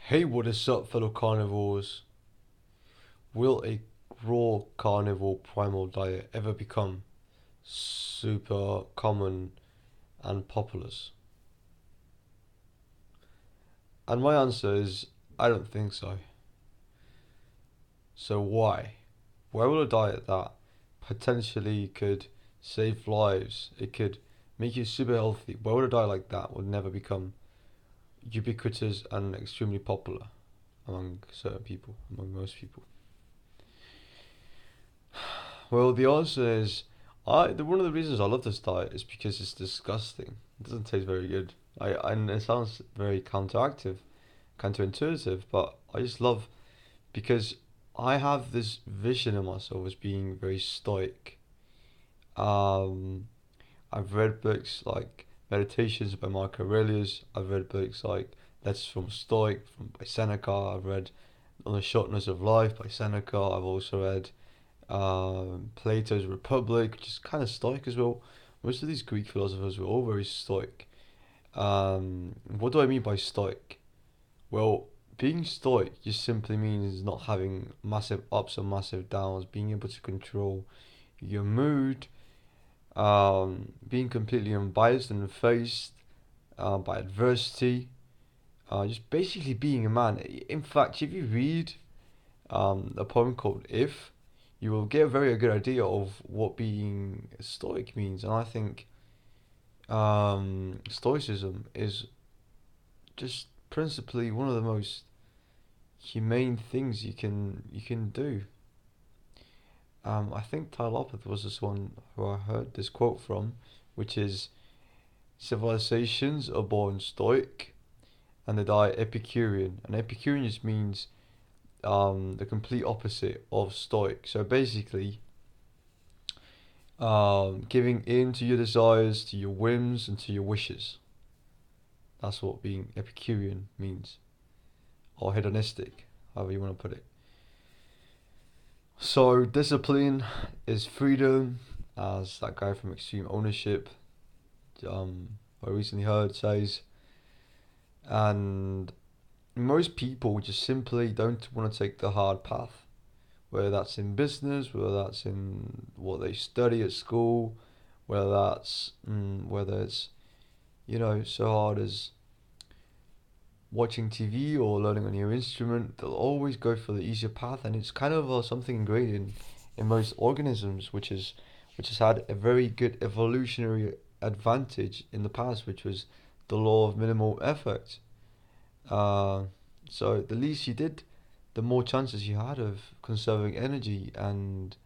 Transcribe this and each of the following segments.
Hey, what is up, fellow carnivores? Will a raw carnivore primal diet ever become super common and populous? And my answer is I don't think so. So why? Why will a diet that potentially could save lives, it could make you super healthy, why would a diet like that would never become ubiquitous and extremely popular among certain people, among most people? Well, the answer is one of the reasons I love this diet is because it's disgusting. It doesn't taste very good. And it sounds very counterintuitive, but I just love because I have this vision of myself as being very stoic. Um, I've read books like Meditations by Mark Aurelius. I've read books like Letters from a Stoic by Seneca. I've read On the Shortness of Life by Seneca. I've also read Plato's Republic, which is kind of stoic as well. Most of these Greek philosophers were all very stoic. What do I mean by stoic? Well, being stoic just simply means not having massive ups and massive downs, being able to control your mood, being completely unbiased and faced by adversity, just basically being a man. In fact, if you read a poem called If, you will get a very good idea of what being stoic means. And I think stoicism is just principally one of the most humane things you can do. I think Tyler Lopez was this one who I heard this quote from, which is civilizations are born stoic and they die Epicurean. And Epicurean just means the complete opposite of stoic. So basically, giving in to your desires, to your whims, and to your wishes. That's what being Epicurean means, or hedonistic, however you want to put it. So, discipline is freedom, as that guy from Extreme Ownership, I recently heard, says. And most people just simply don't want to take the hard path, whether that's in business, whether that's in what they study at school, whether it's so hard as watching TV or learning a new instrument. They'll always go for the easier path, and it's kind of something ingrained in most organisms, which has had a very good evolutionary advantage in the past, which was the law of minimal effort. Uh, so the least you did, the more chances you had of conserving energy and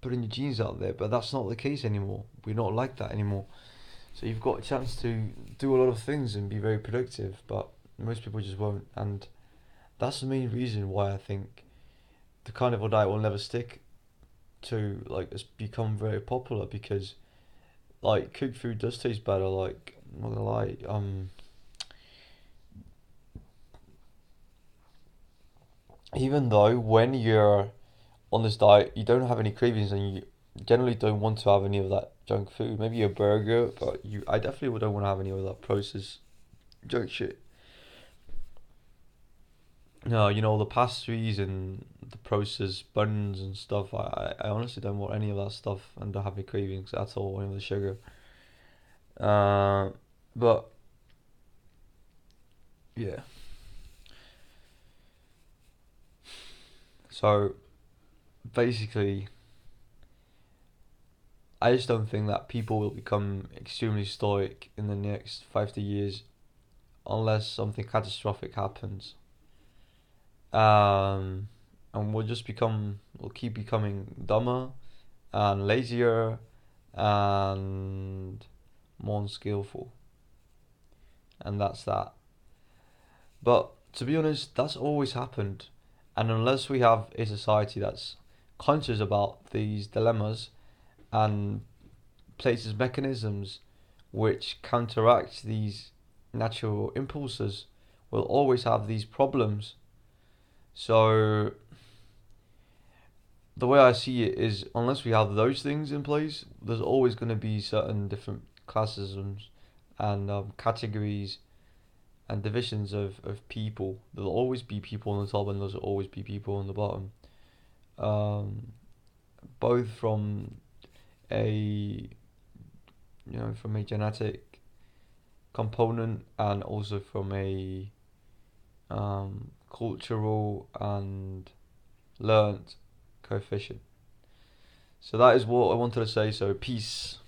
putting your genes out there. But that's not the case anymore. We're not like that anymore. So you've got a chance to do a lot of things and be very productive, but most people just won't. And that's the main reason why I think the carnivore diet will never stick to like it's become very popular because like cooked food does taste better. Like I'm not gonna lie, even though when you're on this diet you don't have any cravings and you generally don't want to have any of that junk food. Maybe a burger, but I definitely don't want to have any of that processed junk shit. No, the pastries and the processed buns and stuff. I honestly don't want any of that stuff and don't have any cravings at all. Any of the sugar. Uh, but yeah. So basically, I just don't think that people will become extremely stoic in the next 50 years unless something catastrophic happens. Um, and we'll keep becoming dumber and lazier and more unskillful. And that's that. But to be honest, that's always happened. And unless we have a society that's conscious about these dilemmas and places mechanisms which counteract these natural impulses, we'll always have these problems. So the way I see it is, unless we have those things in place, there's always going to be certain different classisms and categories and divisions of people. There'll always be people on the top and there'll always be people on the bottom. Um, Both from a from a genetic component and also from a cultural and learnt coefficient. So that is what I wanted to say. So peace.